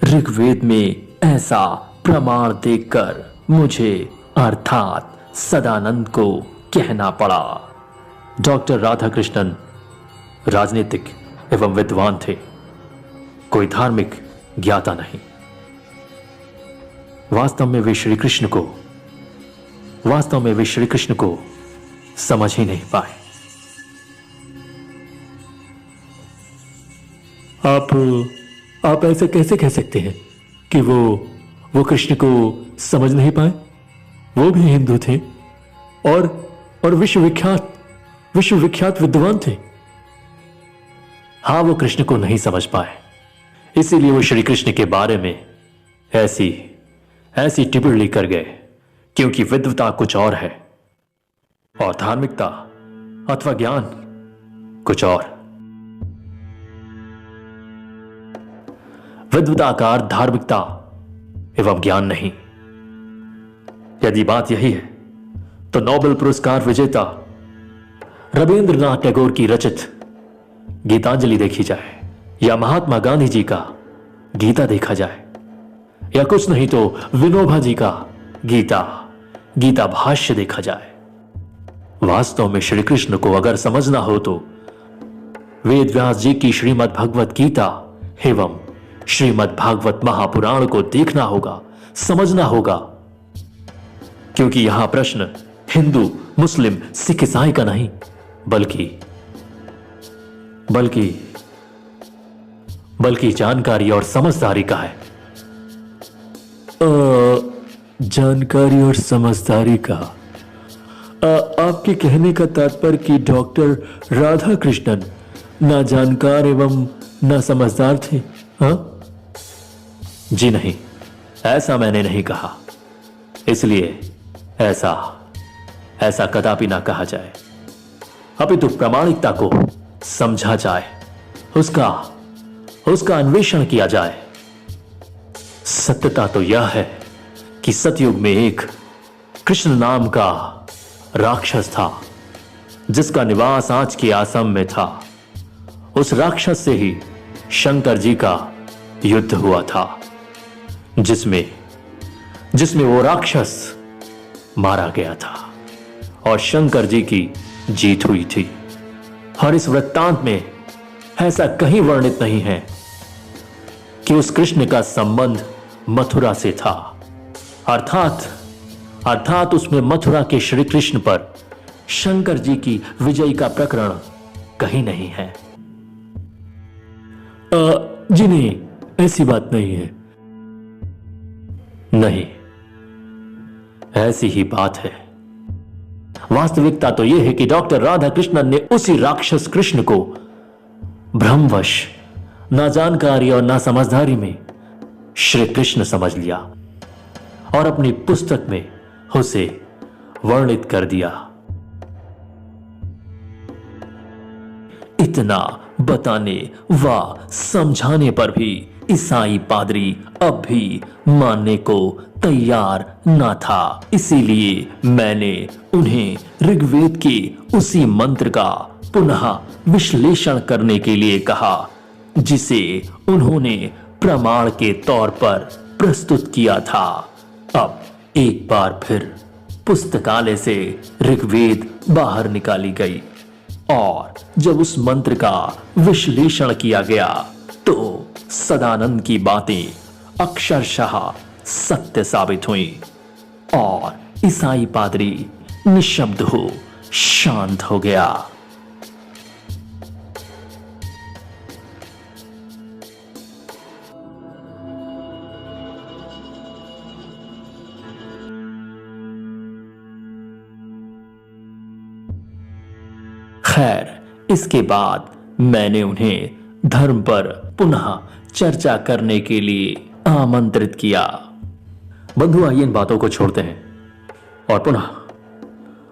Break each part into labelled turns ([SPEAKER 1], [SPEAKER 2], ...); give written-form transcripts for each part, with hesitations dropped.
[SPEAKER 1] ऋग्वेद में ऐसा प्रमाण देखकर मुझे अर्थात सदानंद को कहना पड़ा। डॉक्टर राधाकृष्णन राजनीतिक एवं विद्वान थे, कोई धार्मिक ज्ञाता नहीं। वास्तव में वे श्री कृष्ण को समझ ही नहीं पाए। आप ऐसे कैसे कह सकते हैं कि वो कृष्ण को समझ नहीं पाए? वो भी हिंदू थे और विश्वविख्यात विद्वान थे। हाँ, वो कृष्ण को नहीं समझ पाए, इसीलिए वो श्री कृष्ण के बारे में ऐसी टिप्पणी कर गए, क्योंकि विद्वता कुछ और है और धार्मिकता अथवा ज्ञान कुछ और। विद्वता का अर्थ धार्मिकता एवं ज्ञान नहीं। यदि बात यही है तो नोबेल पुरस्कार विजेता रविंद्रनाथ टैगोर की रचित गीतांजलि देखी जाए, या महात्मा गांधी जी का गीता देखा जाए, या कुछ नहीं तो विनोबा जी का गीता भाष्य देखा जाए। वास्तव में श्री कृष्ण को अगर समझना हो तो वेद व्यास जी की श्रीमद् भगवत गीता एवं श्रीमद् भागवत महापुराण को देखना होगा, समझना होगा, क्योंकि यहां प्रश्न हिंदू, मुस्लिम, सिख, ईसाई का नहीं, बल्कि जानकारी और समझदारी का है। जानकारी और समझदारी का। आपके कहने का तात्पर्य कि डॉक्टर राधाकृष्णन ना जानकार एवं ना समझदार थे? हाँ जी नहीं, ऐसा मैंने नहीं कहा। इसलिए ऐसा कदापि ना कहा जाए, अपितु प्रामाणिकता को समझा जाए, उसका अन्वेषण किया जाए। सत्यता तो यह है कि सतयुग में एक कृष्ण नाम का राक्षस था, जिसका निवास आज के आसाम में था। उस राक्षस से ही शंकर जी का युद्ध हुआ था, जिसमें वो राक्षस मारा गया था और शंकर जी की जीत हुई थी। और इस वृत्तांत में ऐसा कहीं वर्णित नहीं है कि उस कृष्ण का संबंध मथुरा से था, अर्थात उसमें मथुरा के श्री कृष्ण पर शंकर जी की विजय का प्रकरण कहीं नहीं है। जी नहीं, ऐसी बात नहीं है। नहीं, ऐसी ही बात है। वास्तविकता तो यह है कि डॉक्टर राधाकृष्णन ने उसी राक्षस कृष्ण को भ्रमवश, ना जानकारी और ना समझदारी में श्री कृष्ण समझ लिया और अपनी पुस्तक में उसे वर्णित कर दिया। इतना बताने व समझाने पर भी ईसाई पादरी अब भी मानने को तैयार ना था। इसीलिए मैंने उन्हें ऋग्वेद के उसी मंत्र का पुनः विश्लेषण करने के लिए कहा, जिसे उन्होंने प्रमाण के तौर पर प्रस्तुत किया था। अब एक बार फिर पुस्तकालय से ऋग्वेद बाहर निकाली गई और जब उस मंत्र का विश्लेषण किया गया तो सदानंद की बातें अक्षरशः सत्य साबित हुई और ईसाई पादरी निशब्द हो शांत हो गया। खैर, इसके बाद मैंने उन्हें धर्म पर पुनः चर्चा करने के लिए आमंत्रित किया। बंधु, आइए इन बातों को छोड़ते हैं और पुनः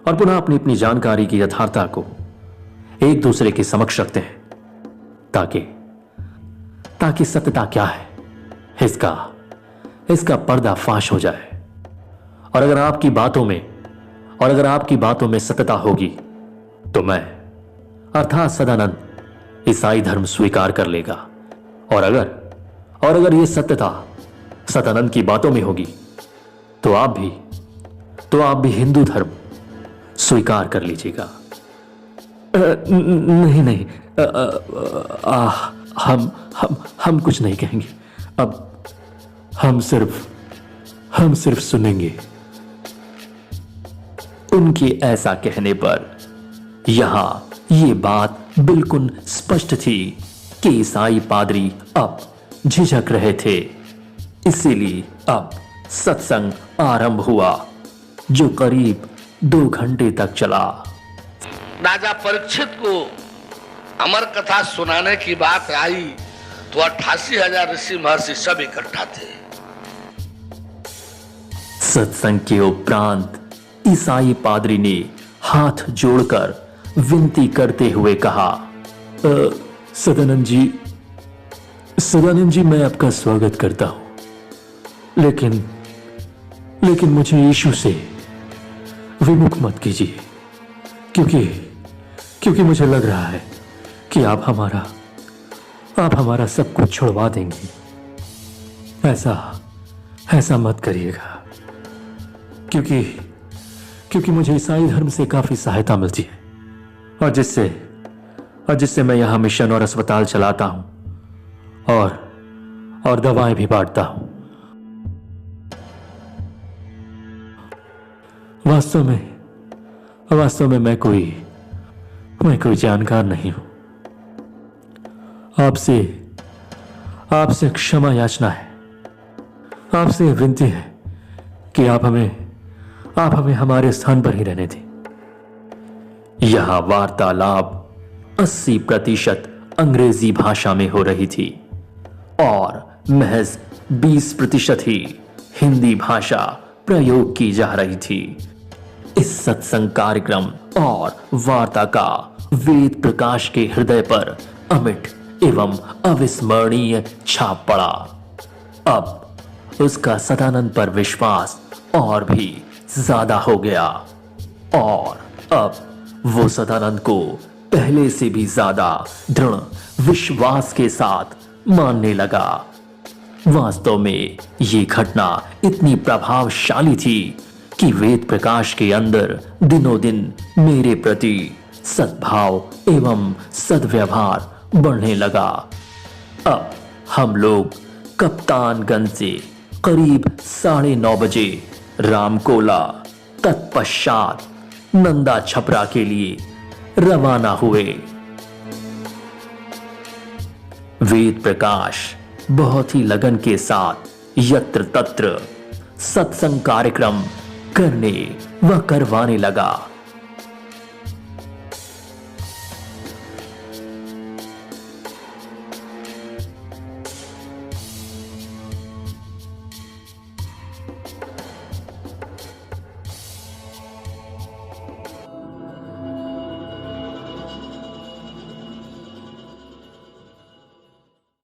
[SPEAKER 1] अपनी अपनी जानकारी की यथार्थता को एक दूसरे के समक्ष रखते हैं, ताकि सत्यता क्या है इसका पर्दाफाश हो जाए। और अगर आपकी बातों में सत्यता होगी तो मैं अर्थात सदानंद ईसाई धर्म स्वीकार कर लेगा, और और अगर ये सत्यता सदानंद की बातों में होगी तो आप भी हिंदू धर्म स्वीकार कर लीजिएगा। नहीं नहीं, हम कुछ नहीं कहेंगे। अब हम सिर्फ सुनेंगे। उनके ऐसा कहने पर यहां ये बात बिल्कुल स्पष्ट थी कि ईसाई पादरी अब झिझक रहे थे। इसीलिए अब सत्संग आरंभ हुआ, जो करीब 2 घंटे तक चला।
[SPEAKER 2] राजा परीक्षित को अमर कथा सुनाने की बात आई तो 88,000 ऋषि महर्षि सब इकट्ठा थे।
[SPEAKER 1] सत्संग के उपरांत ईसाई पादरी ने हाथ जोड़कर विनती करते हुए कहा, सदानंद जी, मैं आपका स्वागत करता हूं, लेकिन मुझे यीशु से विमुख मत कीजिए, क्योंकि मुझे लग रहा है कि आप हमारा सब कुछ छुड़वा देंगे। ऐसा मत करिएगा, क्योंकि मुझे ईसाई धर्म से काफी सहायता मिलती है, और जिससे मैं यहां मिशन और अस्पताल चलाता हूं और दवाएं भी बांटता हूं। वास्तव में मैं कोई जानकार नहीं हूं। आपसे क्षमा याचना है, आपसे विनती है कि आप हमें हमारे स्थान पर ही रहने दें। यह वार्तालाप 80% अंग्रेजी भाषा में हो रही थी और महज 20% ही हिंदी भाषा प्रयोग की जा रही थी। इस सत्संग कार्यक्रम और वार्ता का वेद प्रकाश के हृदय पर अमिट एवं अविस्मरणीय छाप पड़ा। अब उसका सदानंद पर विश्वास और भी ज्यादा हो गया और अब वो सदानंद को पहले से भी ज्यादा दृढ़ विश्वास के साथ मानने लगा। वास्तव में ये घटना इतनी प्रभावशाली थी कि वेद प्रकाश के अंदर दिनों दिन मेरे प्रति सद्भाव एवं सद्व्यवहार बढ़ने लगा। अब हम लोग कप्तानगंज से करीब 9:30 बजे रामकोला, तत्पश्चात नंदा छपरा के लिए रवाना हुए। वेद प्रकाश बहुत ही लगन के साथ यत्र तत्र सत्संग कार्यक्रम करने व करवाने लगा।